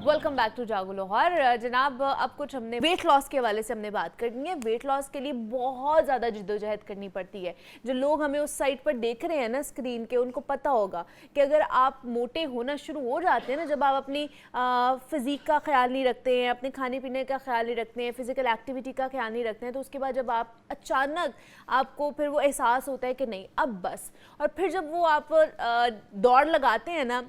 Welcome back to जागो लाहौर। जनाब, अब कुछ हमने वेट लॉस के हवाले से हमने बात करनी है। वेट लॉस के लिए बहुत ज़्यादा जिद्दोजहद करनी पड़ती है। जो लोग हमें उस साइट पर देख रहे हैं ना स्क्रीन के, उनको पता होगा कि अगर आप मोटे होना शुरू हो जाते हैं ना, जब आप अपनी फिज़िक का ख्याल नहीं रखते हैं, अपने खाने पीने का ख्याल नहीं रखते हैं, फिज़िकल एक्टिविटी का ख्याल नहीं रखते हैं, तो उसके बाद जब आप अचानक आपको फिर वो एहसास होता है कि नहीं अब बस, और फिर जब वो आप दौड़ लगाते हैं ना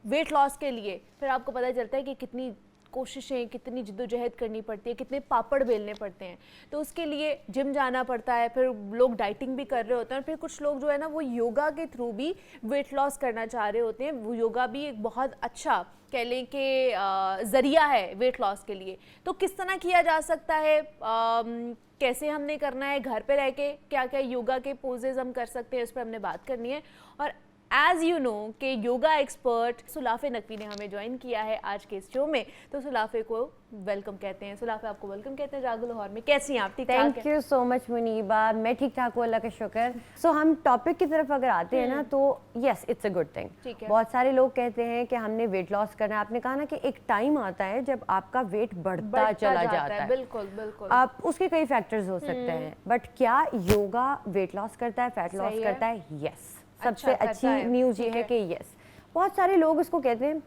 वेट लॉस के लिए, फिर आपको पता चलता है कि कितनी कोशिशें, कितनी जिद्दोजहद करनी पड़ती है, कितने पापड़ बेलने पड़ते हैं। तो उसके लिए जिम जाना पड़ता है, फिर लोग डाइटिंग भी कर रहे होते हैं, फिर कुछ लोग जो है ना वो योगा के थ्रू भी वेट लॉस करना चाह रहे होते हैं। वो योगा भी एक बहुत अच्छा कह लें कि ज़रिया है वेट लॉस के लिए। तो किस तरह किया जा सकता है, कैसे हमने करना है, घर पे रह के क्या क्या योगा के पोजेज हम कर सकते हैं, उस पर हमने बात करनी है। और एज़ यू नो कि योगा एक्सपर्ट सुलाफे नकवी ने हमें ज्वाइन किया है आज के इस शो में, तो सुलाफे को वेलकम कहते हैं। सुलाफे आपको वेलकम कहते हैं जागो लाहौर में। कैसी हैं आप? ठीक ठाक? Thank you so much Muniba, मैं ठीक ठाक हूँ, अल्लाह का शुक्र। सो हम टॉपिक की तरफ अगर आते हैं ना, तो yes it's a good thing. बहुत सारे लोग कहते हैं कि हमने वेट लॉस करना है। आपने कहा ना कि एक टाइम आता है जब आपका वेट बढ़ता चला जाता है। बिल्कुल बिल्कुल। आप उसके कई फैक्टर्स हो सकते हैं, बट क्या योगा वेट लॉस करता है, फैट लॉस करता है? यस। सबसे अच्छी न्यूज़ ये है कि यस। बहुत सारे लोग इसको कहते हैं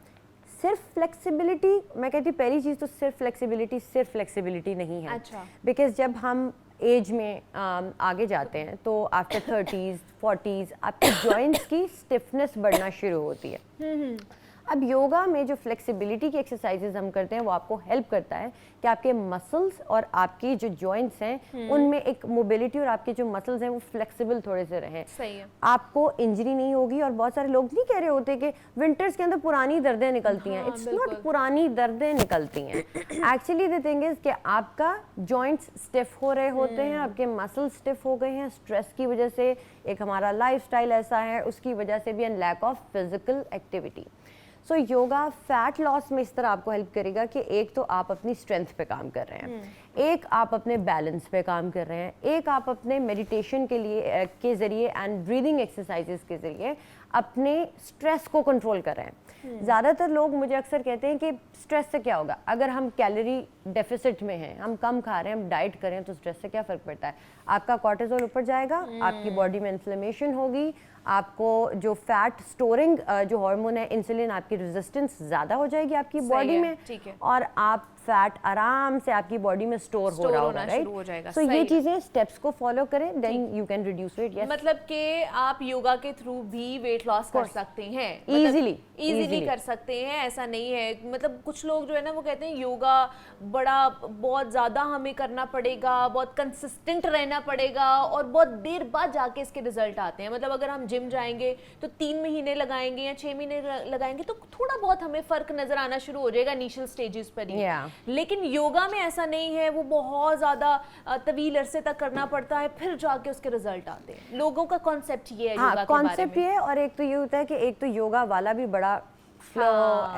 सिर्फ फ्लेक्सिबिलिटी। मैं कहती हूँ पहली चीज़ तो सिर्फ फ्लेक्सिबिलिटी नहीं है। अच्छा। बिकॉज जब हम एज में आगे जाते हैं तो आफ्टर 30s 40s आपके जॉइंट्स की स्टिफनेस बढ़ना शुरू होती है। अब योगा में जो फ्लेक्सिबिलिटी की एक्सरसाइजेज हम करते हैं वो आपको हेल्प करता है कि आपके मसल्स और आपकी जो जॉइंट्स हैं उनमें एक मोबिलिटी और आपके जो मसल्स हैं वो फ्लेक्सिबल थोड़े से रहें। सही है। आपको इंजरी नहीं होगी। और बहुत सारे लोग नहीं कह रहे होते कि विंटर्स के अंदर पुरानी दर्दें निकलती हैं। इट्स नॉट पुरानी दर्दें निकलती हैं। एक्चुअली द थिंग इज कि आपका जॉइंट्स स्टिफ हो रहे होते हैं, आपके मसल्स स्टिफ हो गए हैं स्ट्रेस की वजह से, एक हमारा लाइफस्टाइल ऐसा है उसकी वजह से भी, and lack of physical activity. So yoga fat loss में इस तरह आपको हेल्प करेगा कि एक तो आप अपनी स्ट्रेंथ पे काम कर रहे हैं, एक आप अपने बैलेंस पे काम कर रहे हैं, एक आप अपने मेडिटेशन के लिए के ज़रिए एंड ब्रीदिंग एक्सरसाइजेस के ज़रिए अपने स्ट्रेस को कंट्रोल कर रहे हैं। ज़्यादातर लोग मुझे अक्सर कहते हैं कि स्ट्रेस से क्या होगा, अगर हम कैलोरी डेफिसिट में हैं, हम कम खा रहे हैं, हम डाइट करें, तो स्ट्रेस से क्या फ़र्क पड़ता है? आपका कॉर्टिसोल ऊपर जाएगा, आपकी बॉडी में इन्फ्लेमेशन होगी, आपको जो फैट स्टोरिंग जो हार्मोन है इंसुलिन, आपकी रेजिस्टेंस ज़्यादा हो जाएगी आपकी बॉडी में, और आप फैट आराम से आपकी बॉडी में स्टोर हो रहा होगा, राइट? सो ये चीजें स्टेप्स को फॉलो करें, then you can reduce weight. Yes, मतलब कि आप योगा के थ्रू भी वेट लॉस कर सकते हैं, इजीली कर सकते हैं, ऐसा नहीं है। मतलब कुछ लोग जो है ना वो कहते हैं योगा बहुत ज़्यादा हमें करना पड़ेगा, बहुत कंसिस्टेंट रहना पड़ेगा और बहुत देर बाद जाके इसके रिजल्ट आते हैं। मतलब अगर हम जिम जाएंगे तो 3 महीने लगाएंगे या 6 महीने लगाएंगे तो थोड़ा बहुत हमें फ़र्क नज़र आना शुरू हो जाएगा इनिशियल स्टेजेस पर ही। लेकिन योगा में ऐसा नहीं है, वो बहुत ज़्यादा तवील अरसे तक करना पड़ता है, फिर जाके उसके रिजल्ट आते हैं। लोगों का कॉन्सेप्ट ये है योगा के बारे में। ये है। और एक तो ये होता है कि एक तो योगा वाला भी बड़ा फ्लो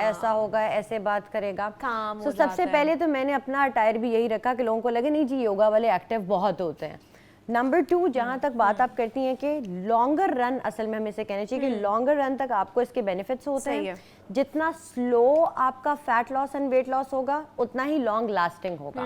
ऐसा होगा, ऐसे बात करेगा। तो सबसे पहले तो मैंने अपना अटायर भी यही रखा कि लोगों को लगे नहीं जी योगा वाले एक्टिव बहुत होते हैं। नंबर 2, जहाँ तक बात आप करती हैं कि लॉन्गर रन, असल में हमें इसे कहना चाहिए कि लॉन्गर रन तक आपको इसके बेनिफिट्स होते हैं। जितना स्लो आपका fat loss and weight loss होगा उतना ही लॉन्ग लास्टिंग होगा।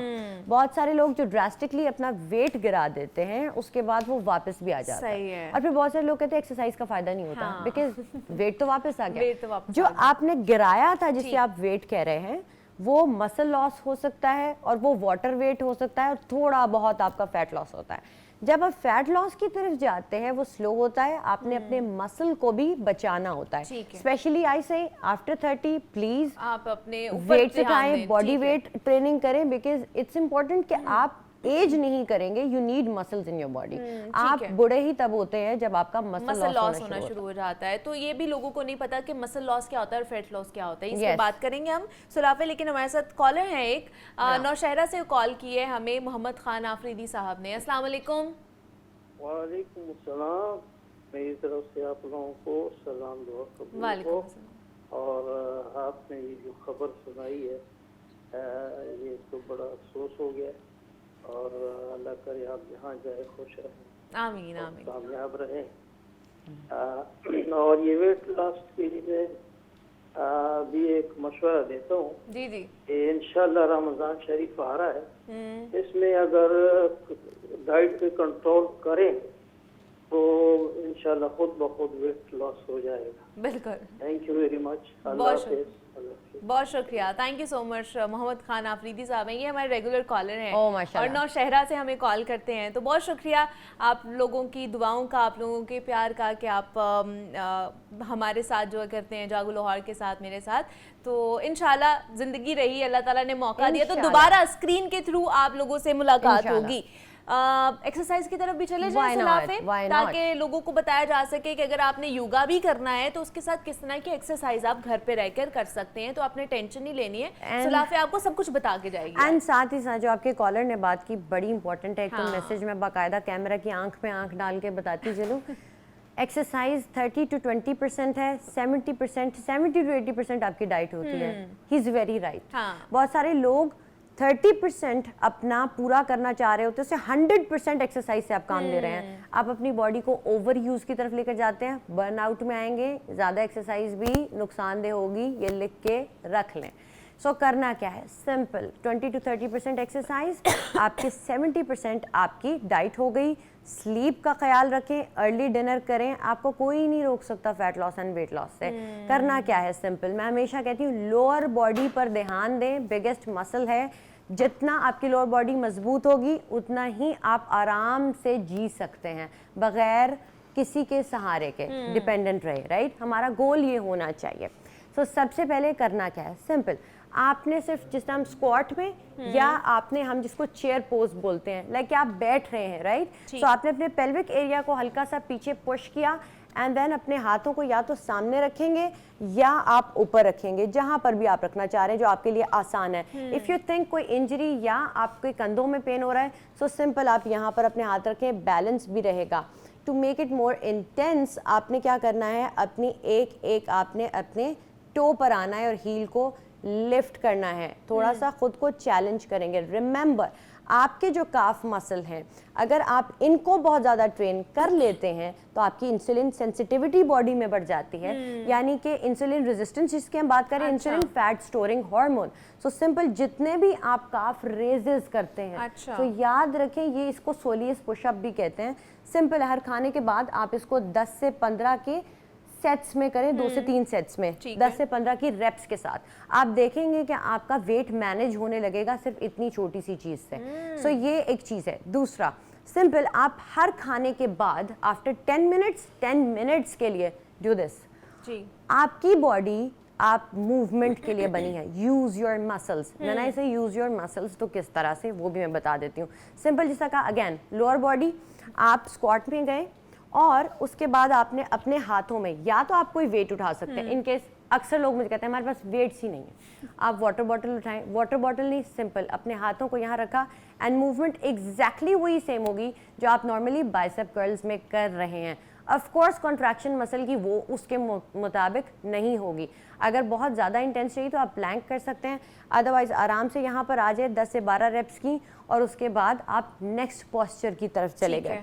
बहुत सारे लोग जो ड्रास्टिकली अपना वेट गिरा देते हैं उसके बाद वो वापस भी आ जाता है। और फिर बहुत सारे लोग कहते हैं एक्सरसाइज का फायदा नहीं होता, बिकॉज वेट तो वापस आ गया। जो आपने गिराया था जिससे आप वेट कह रहे हैं वो मसल लॉस हो सकता है और वो वाटर वेट हो सकता है और थोड़ा बहुत आपका फैट लॉस होता है। जब आप फैट लॉस की तरफ जाते हैं वो स्लो होता है, आपने अपने मसल को भी बचाना होता है। स्पेशली आई से आफ्टर 30 प्लीज आप अपने वेट उठाएं, बॉडी वेट ट्रेनिंग करें, बिकॉज इट्स इम्पोर्टेंट कि आप एज नहीं करेंगे, you need muscles in your body. आप बूढ़े ही तब होते हैं जब आपका मसल लॉस होना शुरू हो जाता है। तो ये भी लोगों को नहीं पता कि मसल लॉस क्या होता है और फैट लॉस क्या होता है। इसकी बात करेंगे हम सुलाफे, लेकिन हमारे साथ कॉलर हैं एक नौशहरा से कॉल की है हमें मोहम्मद खान आफरीदी साहब ने। अस्सलाम वालेकुम। वालेकुम अस्सलाम, मेरी तरफ से आप लोगों को सलाम दुआ कबूल हो। और आपने ये जो खबर सुनाई है ये तो बड़ा अफसोस हो गया और अल्लाह करे आप जहाँ जाए खुश रहें, आमीन आमीन, कामयाब रहें। और ये वेट लॉस के लिए भी एक मशवरा देता हूँ जी जी। कि इंशाल्लाह रमज़ान शरीफ आ रहा है, इसमें अगर डाइट पे कंट्रोल करें तो इंशाल्लाह खुद ब खुद वेट लॉस हो जाएगा। बिल्कुल। Thank you very much. बहुत शुक्रिया, thank you so much. Mohammad Khan Afridi sahab हैं, ये हमारे रेगुलर कॉलर हैं और नौशहरा से हमें कॉल करते हैं। तो बहुत शुक्रिया आप लोगों की दुआओं का, आप लोगों के प्यार का कि आप हमारे साथ जो करते हैं, जागो लाहौर के साथ, मेरे साथ। तो इंशाल्लाह ज़िंदगी रही, अल्लाह ताला ने मौका दिया तो दोबारा स्क्रीन के थ्रू आप लोगों से मुलाकात होगी। एक्सरसाइज की तरफ भी चले जाए सलाफे, ताकि लोगों को बताया जा सके कि अगर आपने योगा भी करना है तो उसके साथ किस तरह की एक्सरसाइज आप घर पे रहकर कर सकते हैं। तो आपने टेंशन नहीं लेनी है, सलाफे आपको सब कुछ बता के जाएगी। एंड साथ ही साथ जो आपके कॉलर ने बात की बड़ी इंपॉर्टेंट है, एक तो मैसेज में बाकायदा कैमरा की आंख में आंख डाल के बताती चलूं, एक्सरसाइज 30 to 20% है, 70% 70 to 80% आपकी डाइट होती है। He is very right. बहुत सारे लोग 30% अपना पूरा करना चाह रहे होते हैं, उससे 100% एक्सरसाइज से आप काम ले रहे हैं। आप अपनी बॉडी को ओवर यूज की तरफ लेकर जाते हैं, बर्नआउट में आएंगे, ज़्यादा एक्सरसाइज भी नुकसानदेह होगी, ये लिख के रख लें। सो करना क्या है, सिंपल 20 to 30% एक्सरसाइज, आपके 70% आपकी डाइट हो गई। स्लीप का ख्याल रखें, अर्ली डिनर करें, आपको कोई नहीं रोक सकता fat loss and weight loss से। करना क्या है, सिंपल, मैं हमेशा कहती हूँ लोअर बॉडी पर ध्यान दें, बिगेस्ट मसल है। जितना आपकी लोअर बॉडी मजबूत होगी उतना ही आप आराम से जी सकते हैं बगैर किसी के सहारे के डिपेंडेंट रहे, राइट। हमारा गोल ये होना चाहिए। सो सबसे पहले करना क्या है, सिंपल, आपने सिर्फ जिस टाइम स्क्वाट में या आपने, हम जिसको चेयर पोज बोलते हैं, लाइक आप बैठ रहे हैं, राइट। सो आपने अपने पेल्विक एरिया को हल्का सा पीछे पुश किया एंड देन अपने हाथों को या तो सामने रखेंगे या आप ऊपर रखेंगे, जहां पर भी आप रखना चाह रहे हैं जो आपके लिए आसान है। इफ़ यू थिंक कोई इंजरी या आपके कंधों में पेन हो रहा है, सो सिंपल आप यहाँ पर अपने हाथ रखें, बैलेंस भी रहेगा। To make it more intense आपने क्या करना है, अपनी एक आपने अपने टो पर आना है और हील को लिफ्ट करना है, थोड़ा सा खुद को चैलेंज करेंगे। रिमेंबर, आपके जो काफ मसल हैं, अगर आप इनको बहुत ज़्यादा ट्रेन कर लेते हैं तो आपकी इंसुलिन सेंसिटिविटी बॉडी में बढ़ जाती है, यानी कि इंसुलिन रेजिस्टेंस जिसकी हम बात करें, insulin fat storing hormone. So simple, जितने भी आप काफ रेजेस करते हैं, तो याद रखें ये इसको सोलियस पुशअप भी कहते हैं। सिंपल, हर खाने के बाद आप इसको 10 से 15 के सेट्स में करें, 2 से 3 सेट्स में 10 से 15 की रेप्स के साथ। आप देखेंगे कि आपका वेट मैनेज होने लगेगा सिर्फ इतनी छोटी सी चीज से। सो ये एक चीज है। दूसरा, सिंपल, आप हर खाने के बाद आफ्टर 10 मिनट्स के लिए डू दिस। आपकी बॉडी आप मूवमेंट के लिए बनी है, use your muscles. When I से यूज योर मसल्स, तो किस तरह से वो भी मैं बता देती हूँ। सिंपल, जैसा कहा, अगेन लोअर बॉडी, आप स्क्वाट में गए और उसके बाद आपने अपने हाथों में, या तो आप कोई वेट उठा सकते हैं, इनकेस अक्सर लोग मुझे कहते हैं हमारे पास वेट्स ही नहीं है, आप वाटर बॉटल उठाएं। वाटर बॉटल नहीं, सिंपल अपने हाथों को यहाँ रखा एंड मूवमेंट एग्जैक्टली वही सेम होगी जो आप नॉर्मली बाइसेप कर्ल्स में कर रहे हैं। ऑफ कोर्स कॉन्ट्रैक्शन मसल की वो उसके मुताबिक नहीं होगी। अगर बहुत ज़्यादा इंटेंस चाहिए तो आप प्लैंक कर सकते हैं, अदरवाइज आराम से यहाँ पर आ जाए 10 से 12 रेप्स की, और उसके बाद आप नेक्स्ट पोस्चर की तरफ चले गए।